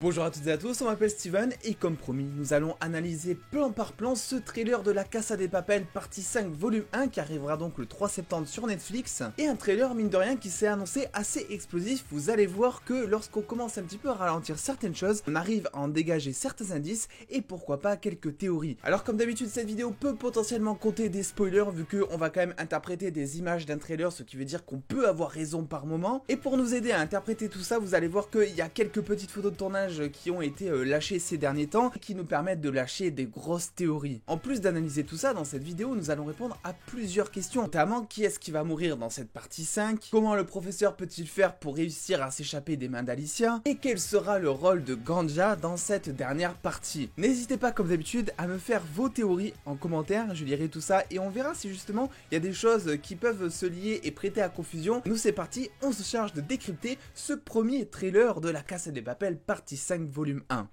Bonjour à toutes et à tous, on m'appelle Steven et comme promis, nous allons analyser plan par plan ce trailer de La Casa de Papel partie 5 volume 1 qui arrivera donc le 3 septembre sur Netflix. Et un trailer mine de rien qui s'est annoncé assez explosif. Vous allez voir que lorsqu'on commence un petit peu à ralentir certaines choses, on arrive à en dégager certains indices et pourquoi pas quelques théories. Alors comme d'habitude, cette vidéo peut potentiellement compter des spoilers vu qu'on va quand même interpréter des images d'un trailer, ce qui veut dire qu'on peut avoir raison par moment. Et pour nous aider à interpréter tout ça, vous allez voir qu'il y a quelques petites photos de tournage qui ont été lâchées ces derniers temps et qui nous permettent de lâcher des grosses théories. En plus d'analyser tout ça, dans cette vidéo, nous allons répondre à plusieurs questions, notamment qui est-ce qui va mourir dans cette partie 5, comment le professeur peut-il faire pour réussir à s'échapper des mains d'Alicia, et quel sera le rôle de Ganja dans cette dernière partie. N'hésitez pas comme d'habitude à me faire vos théories en commentaire, je lirai tout ça et on verra si justement il y a des choses qui peuvent se lier et prêter à confusion. Nous c'est parti, on se charge de décrypter ce premier trailer de La Casa de Papel partie 5 volume 1.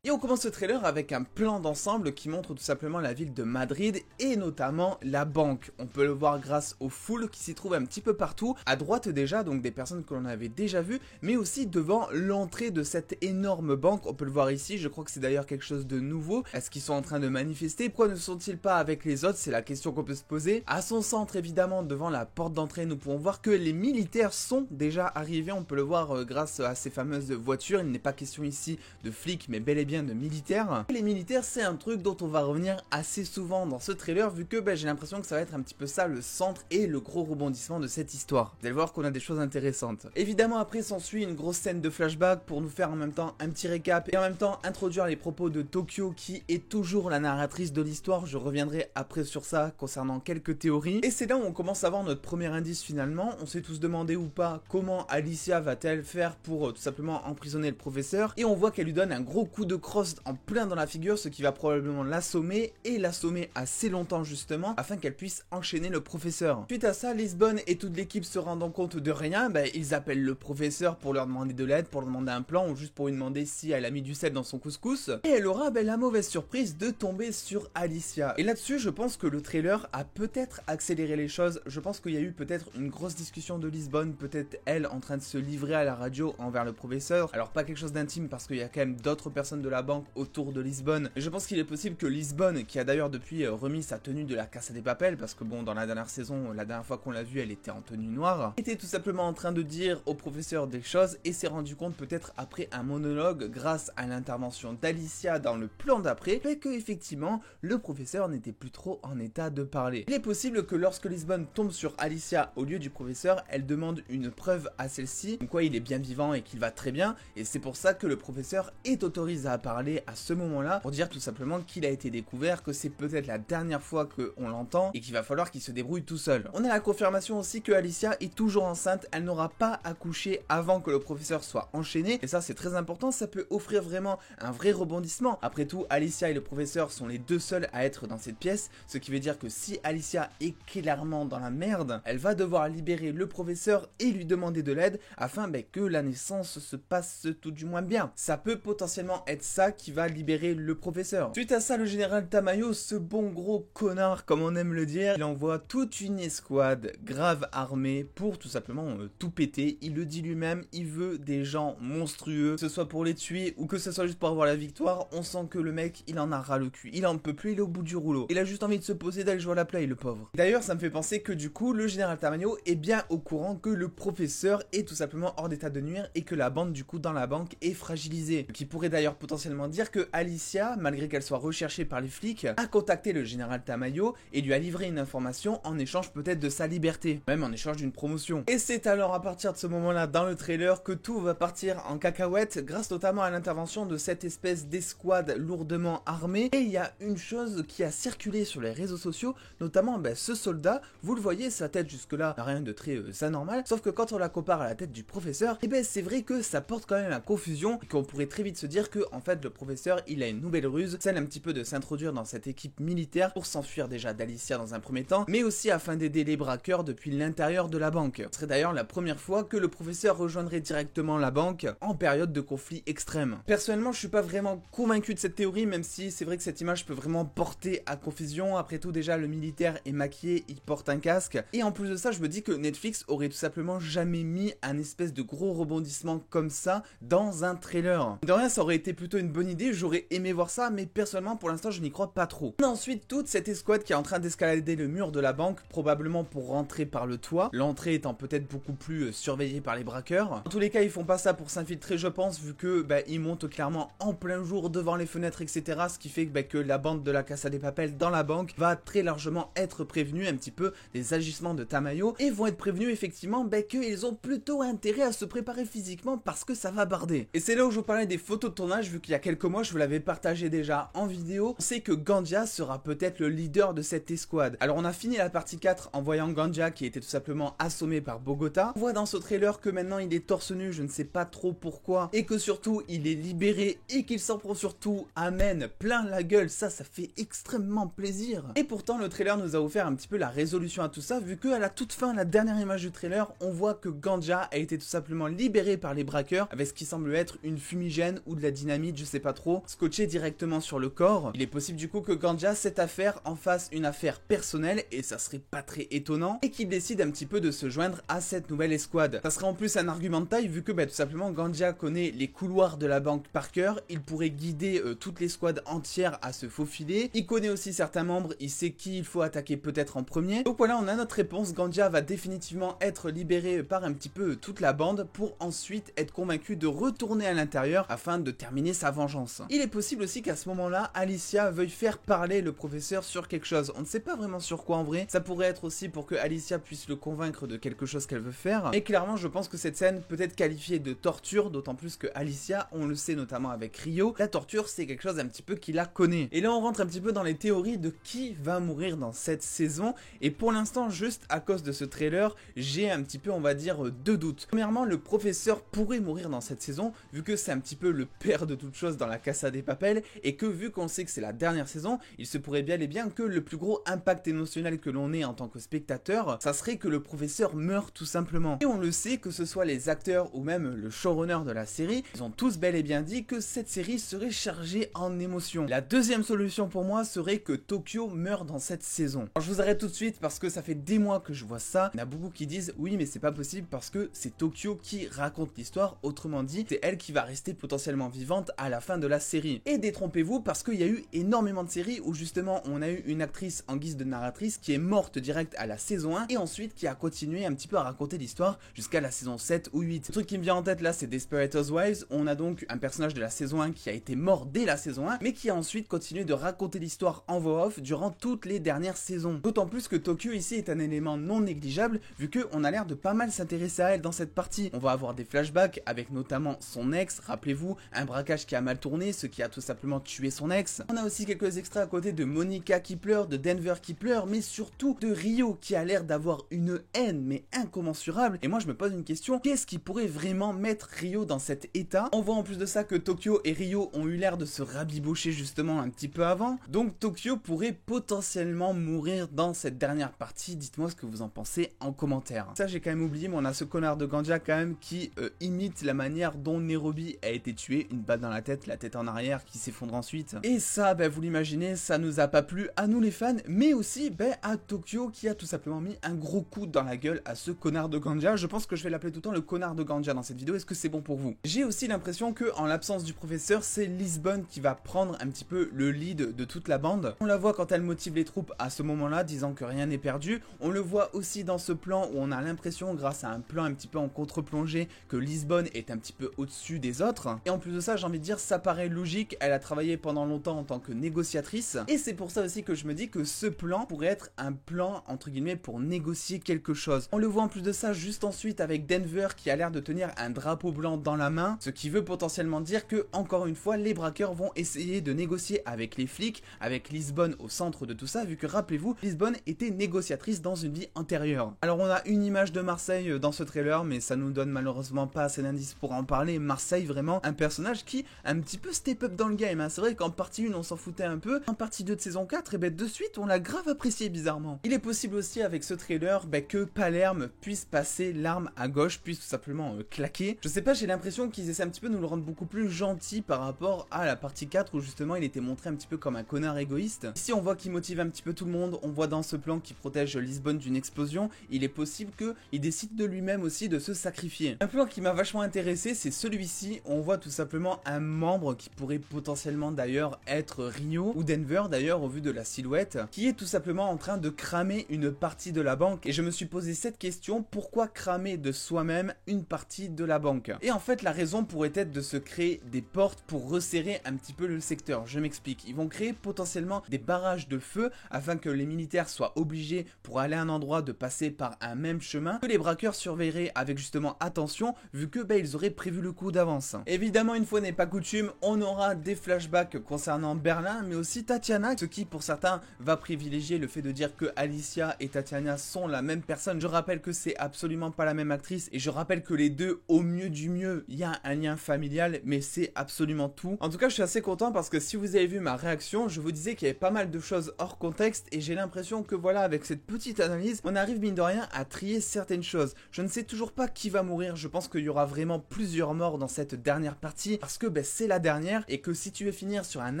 Et on commence ce trailer avec un plan d'ensemble qui montre tout simplement la ville de Madrid et notamment la banque. On peut le voir grâce aux foules qui s'y trouvent un petit peu partout, à droite déjà, donc des personnes que l'on avait déjà vues, mais aussi devant l'entrée de cette énorme banque. On peut le voir ici, je crois que c'est d'ailleurs quelque chose de nouveau. Est-ce qu'ils sont en train de manifester? Pourquoi ne sont-ils pas avec les autres? C'est la question qu'on peut se poser. À son centre évidemment, devant la porte d'entrée, nous pouvons voir que les militaires sont déjà arrivés. On peut le voir grâce à ces fameuses voitures. Il n'est pas question ici de flics, mais bel et bien de militaires. Et les militaires, c'est un truc dont on va revenir assez souvent dans ce trailer vu que j'ai l'impression que ça va être un petit peu ça le centre et le gros rebondissement de cette histoire. Vous allez voir qu'on a des choses intéressantes. Évidemment après s'ensuit une grosse scène de flashback pour nous faire en même temps un petit récap et en même temps introduire les propos de Tokyo qui est toujours la narratrice de l'histoire. Je reviendrai après sur ça concernant quelques théories. Et c'est là où on commence à avoir notre premier indice finalement. On s'est tous demandé ou pas comment Alicia va-t-elle faire pour tout simplement emprisonner le professeur. Et on voit qu'elle lui donne un gros coup de crosse en plein dans la figure, ce qui va probablement l'assommer et l'assommer assez longtemps justement afin qu'elle puisse enchaîner le professeur. Suite à ça, Lisbonne et toute l'équipe se rendant compte de rien, ils appellent le professeur pour leur demander de l'aide, pour leur demander un plan ou juste pour lui demander si elle a mis du sel dans son couscous. Et elle aura la mauvaise surprise de tomber sur Alicia. Et là-dessus, je pense que le trailer a peut-être accéléré les choses. Je pense qu'il y a eu peut-être une grosse discussion de Lisbonne, peut-être elle en train de se livrer à la radio envers le professeur. Alors pas quelque chose d'intime parce qu'il y a quand même d'autres personnes de la banque autour de Lisbonne. Et je pense qu'il est possible que Lisbonne, qui a d'ailleurs depuis remis sa tenue de La Casa de Papel, parce que bon, dans la dernière saison, la dernière fois qu'on l'a vue, elle était en tenue noire, était tout simplement en train de dire au professeur des choses et s'est rendu compte peut-être après un monologue, grâce à l'intervention d'Alicia dans le plan d'après, que effectivement, le professeur n'était plus trop en état de parler. Il est possible que lorsque Lisbonne tombe sur Alicia au lieu du professeur, elle demande une preuve à celle-ci, comme quoi il est bien vivant et qu'il va très bien, et c'est pour ça que le professeur est autorisé à parler à ce moment-là pour dire tout simplement qu'il a été découvert, que c'est peut-être la dernière fois qu'on l'entend et qu'il va falloir qu'il se débrouille tout seul. On a la confirmation aussi que Alicia est toujours enceinte, elle n'aura pas accouché avant que le professeur soit enchaîné et ça c'est très important, ça peut offrir vraiment un vrai rebondissement. Après tout, Alicia et le professeur sont les deux seuls à être dans cette pièce, ce qui veut dire que si Alicia est clairement dans la merde, elle va devoir libérer le professeur et lui demander de l'aide afin que la naissance se passe tout du moins bien. Ça peut potentiellement être ça qui va libérer le professeur. Suite à ça, le général Tamayo, ce bon gros connard comme on aime le dire, il envoie toute une escouade grave armée pour tout simplement tout péter. Il le dit lui-même, il veut des gens monstrueux, que ce soit pour les tuer ou que ce soit juste pour avoir la victoire. On sent que le mec, il en a ras le cul, il en peut plus, il est au bout du rouleau. Il a juste envie de se poser, d'aller jouer à la play, le pauvre. D'ailleurs, ça me fait penser que du coup, le général Tamayo est bien au courant que le professeur est tout simplement hors d'état de nuire et que la bande du coup dans la banque est fragilisée. Ce qui pourrait d'ailleurs potentiellement dire que Alicia, malgré qu'elle soit recherchée par les flics, a contacté le général Tamayo et lui a livré une information en échange peut-être de sa liberté, même en échange d'une promotion. Et c'est alors à partir de ce moment-là dans le trailer que tout va partir en cacahuète grâce notamment à l'intervention de cette espèce d'escouade lourdement armée. Et il y a une chose qui a circulé sur les réseaux sociaux, notamment ce soldat, vous le voyez, sa tête jusque-là n'a rien de très anormal, sauf que quand on la compare à la tête du professeur, c'est vrai que ça porte quand même à confusion et qu'on pourrait très vite se dire que en fait fait le professeur il a une nouvelle ruse, celle un petit peu de s'introduire dans cette équipe militaire pour s'enfuir déjà d'Alicia dans un premier temps, mais aussi afin d'aider les braqueurs depuis l'intérieur de la banque. Ce serait d'ailleurs la première fois que le professeur rejoindrait directement la banque en période de conflit extrême. Personnellement je suis pas vraiment convaincu de cette théorie, même si c'est vrai que cette image peut vraiment porter à confusion. Après tout déjà le militaire est maquillé, il porte un casque, et en plus de ça je me dis que Netflix aurait tout simplement jamais mis un espèce de gros rebondissement comme ça dans un trailer. De rien ça aurait été plutôt une bonne idée, j'aurais aimé voir ça, mais personnellement pour l'instant je n'y crois pas trop. On a ensuite toute cette escouade qui est en train d'escalader le mur de la banque, probablement pour rentrer par le toit, l'entrée étant peut-être beaucoup plus surveillée par les braqueurs. En tous les cas ils font pas ça pour s'infiltrer je pense, vu que ils montent clairement en plein jour devant les fenêtres etc, ce qui fait que la bande de la Casa de Papel dans la banque va très largement être prévenue un petit peu des agissements de Tamayo, et vont être prévenus effectivement qu'ils ont plutôt intérêt à se préparer physiquement parce que ça va barder. Et c'est là où je vous parlais des photos de tournage, vu qu'il y a quelques mois je vous l'avais partagé déjà en vidéo. On sait que Gandia sera peut-être le leader de cette escouade. Alors on a fini la partie 4 en voyant Gandia qui était tout simplement assommé par Bogota. On voit dans ce trailer que maintenant il est torse nu, je ne sais pas trop pourquoi, et que surtout il est libéré et qu'il s'en prend surtout amène plein la gueule. Ça fait extrêmement plaisir. Et pourtant le trailer nous a offert un petit peu la résolution à tout ça, vu que à la toute fin, la dernière image du trailer, on voit que Gandia a été tout simplement libéré par les braqueurs avec ce qui semble être une fumigène ou de la dynamite, je sais pas trop, scotché directement sur le corps. Il est possible du coup que Gandia, cette affaire, en fasse une affaire personnelle, et ça serait pas très étonnant, et qu'il décide un petit peu de se joindre à cette nouvelle escouade. Ça serait en plus un argument de taille, vu que tout simplement Gandia connaît les couloirs de la banque par cœur, il pourrait guider toute l'escouade entière à se faufiler, il connaît aussi certains membres, il sait qui il faut attaquer peut-être en premier. Donc voilà, on a notre réponse, Gandia va définitivement être libéré par un petit peu toute la bande pour ensuite être convaincu de retourner à l'intérieur afin de terminer sa vengeance. Il est possible aussi qu'à ce moment-là, Alicia veuille faire parler le professeur sur quelque chose. On ne sait pas vraiment sur quoi en vrai, ça pourrait être aussi pour que Alicia puisse le convaincre de quelque chose qu'elle veut faire, mais clairement je pense que cette scène peut être qualifiée de torture, d'autant plus que Alicia, on le sait notamment avec Rio, la torture c'est quelque chose un petit peu qui la connaît. Et là on rentre un petit peu dans les théories de qui va mourir dans cette saison, et pour l'instant juste à cause de ce trailer, j'ai un petit peu on va dire deux doutes. Premièrement, le professeur pourrait mourir dans cette saison, vu que c'est un petit peu le père de toute chose dans la Casa de Papel, et que vu qu'on sait que c'est la dernière saison, il se pourrait bien et bien que le plus gros impact émotionnel que l'on ait en tant que spectateur, ça serait que le professeur meure tout simplement. Et on le sait, que ce soit les acteurs ou même le showrunner de la série, ils ont tous bel et bien dit que cette série serait chargée en émotions. La deuxième solution pour moi serait que Tokyo meure dans cette saison. Alors je vous arrête tout de suite parce que ça fait des mois que je vois ça, il y en a beaucoup qui disent oui mais c'est pas possible parce que c'est Tokyo qui raconte l'histoire, autrement dit c'est elle qui va rester potentiellement vivante à la fin de la série. Et détrompez-vous parce qu'il y a eu énormément de séries où justement on a eu une actrice en guise de narratrice qui est morte direct à la saison 1 et ensuite qui a continué un petit peu à raconter l'histoire jusqu'à la saison 7 ou 8. Le truc qui me vient en tête là c'est Desperate Housewives, on a donc un personnage de la saison 1 qui a été mort dès la saison 1 mais qui a ensuite continué de raconter l'histoire en voix off durant toutes les dernières saisons. D'autant plus que Tokyo ici est un élément non négligeable vu qu'on a l'air de pas mal s'intéresser à elle dans cette partie. On va avoir des flashbacks avec notamment son ex, rappelez-vous, un braquage qui a mal tourné, ce qui a tout simplement tué son ex. On a aussi quelques extraits à côté de Monica qui pleure, de Denver qui pleure, mais surtout de Rio qui a l'air d'avoir une haine mais incommensurable. Et moi je me pose une question, qu'est-ce qui pourrait vraiment mettre Rio dans cet état? On voit en plus de ça que Tokyo et Rio ont eu l'air de se rabibocher justement un petit peu avant, donc Tokyo pourrait potentiellement mourir dans cette dernière partie. Dites-moi ce que vous en pensez en commentaire. Ça j'ai quand même oublié, mais on a ce connard de Gandia quand même qui imite la manière dont Nairobi a été tué, une balle dans la tête en arrière qui s'effondre ensuite. Et ça, vous l'imaginez, ça nous a pas plu à nous les fans, mais aussi à Tokyo qui a tout simplement mis un gros coup dans la gueule à ce connard de Gandia. Je pense que je vais l'appeler tout le temps le connard de Gandia dans cette vidéo. Est-ce que c'est bon pour vous? J'ai aussi l'impression que en l'absence du professeur, c'est Lisbonne qui va prendre un petit peu le lead de toute la bande. On la voit quand elle motive les troupes à ce moment-là, disant que rien n'est perdu. On le voit aussi dans ce plan où on a l'impression, grâce à un plan un petit peu en contre-plongée, que Lisbonne est un petit peu au-dessus des autres. Et en plus de ça, j'ai envie de dire, ça paraît logique, elle a travaillé pendant longtemps en tant que négociatrice, et c'est pour ça aussi que je me dis que ce plan pourrait être un plan, entre guillemets, pour négocier quelque chose. On le voit en plus de ça juste ensuite avec Denver qui a l'air de tenir un drapeau blanc dans la main, ce qui veut potentiellement dire que, encore une fois, les braqueurs vont essayer de négocier avec les flics, avec Lisbonne au centre de tout ça, vu que, rappelez-vous, Lisbonne était négociatrice dans une vie antérieure. Alors on a une image de Marseille dans ce trailer, mais ça nous donne malheureusement pas assez d'indices pour en parler. Marseille, vraiment un personnage qui un petit peu step up dans le game, hein. C'est vrai qu'en partie 1 on s'en foutait un peu, en partie 2 de saison 4, et ben de suite on l'a grave apprécié bizarrement. Il est possible aussi avec ce trailer que Palerme puisse passer l'arme à gauche, puisse tout simplement claquer. Je sais pas, j'ai l'impression qu'ils essaient un petit peu de nous le rendre beaucoup plus gentil par rapport à la partie 4 où justement il était montré un petit peu comme un connard égoïste. Ici on voit qu'il motive un petit peu tout le monde, on voit dans ce plan qu'il protège Lisbonne d'une explosion, il est possible qu'il décide de lui-même aussi de se sacrifier. Un plan qui m'a vachement intéressé, c'est celui-ci, on voit tout simplement un membre qui pourrait potentiellement d'ailleurs être Rio ou Denver d'ailleurs au vu de la silhouette, qui est tout simplement en train de cramer une partie de la banque. Et je me suis posé cette question, pourquoi cramer de soi-même une partie de la banque? Et en fait la raison pourrait être de se créer des portes pour resserrer un petit peu le secteur. Je m'explique, ils vont créer potentiellement des barrages de feu afin que les militaires soient obligés pour aller à un endroit de passer par un même chemin, que les braqueurs surveilleraient avec justement attention vu que ils auraient prévu le coup d'avance. Évidemment une fois n'est pas coutume, on aura des flashbacks concernant Berlin mais aussi Tatiana, ce qui pour certains va privilégier le fait de dire que Alicia et Tatiana sont la même personne. Je rappelle que c'est absolument pas la même actrice et je rappelle que les deux au mieux du mieux il y a un lien familial mais c'est absolument tout. En tout cas je suis assez content parce que si vous avez vu ma réaction, je vous disais qu'il y avait pas mal de choses hors contexte et j'ai l'impression que voilà avec cette petite analyse on arrive mine de rien à trier certaines choses. Je ne sais toujours pas qui va mourir, je pense qu'il y aura vraiment plusieurs morts dans cette dernière partie parce que c'est la dernière et que si tu veux finir sur un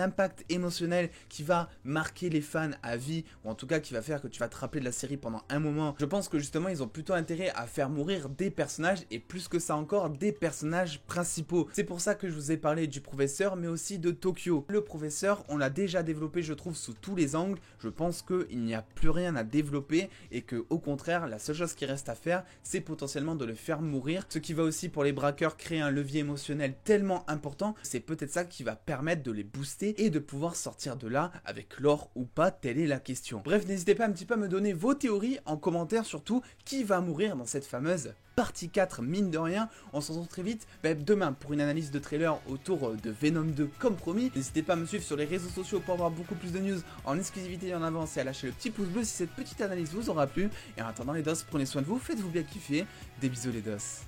impact émotionnel qui va marquer les fans à vie ou en tout cas qui va faire que tu vas te rappeler de la série pendant un moment, je pense que justement ils ont plutôt intérêt à faire mourir des personnages et plus que ça encore des personnages principaux. C'est pour ça que je vous ai parlé du professeur mais aussi de Tokyo. Le professeur on l'a déjà développé je trouve sous tous les angles, je pense qu'il n'y a plus rien à développer et que au contraire la seule chose qui reste à faire c'est potentiellement de le faire mourir, ce qui va aussi pour les braqueurs créer un levier émotionnel tellement important, c'est peut-être ça qui va permettre de les booster et de pouvoir sortir de là avec l'or ou pas, telle est la question. Bref, n'hésitez pas un petit peu à me donner vos théories en commentaire, surtout qui va mourir dans cette fameuse partie 4 mine de rien. On se retrouve très vite demain pour une analyse de trailer autour de Venom 2 comme promis. N'hésitez pas à me suivre sur les réseaux sociaux pour avoir beaucoup plus de news en exclusivité et en avance et à lâcher le petit pouce bleu si cette petite analyse vous aura plu. Et en attendant les dos, prenez soin de vous, faites-vous bien kiffer. Des bisous les dos.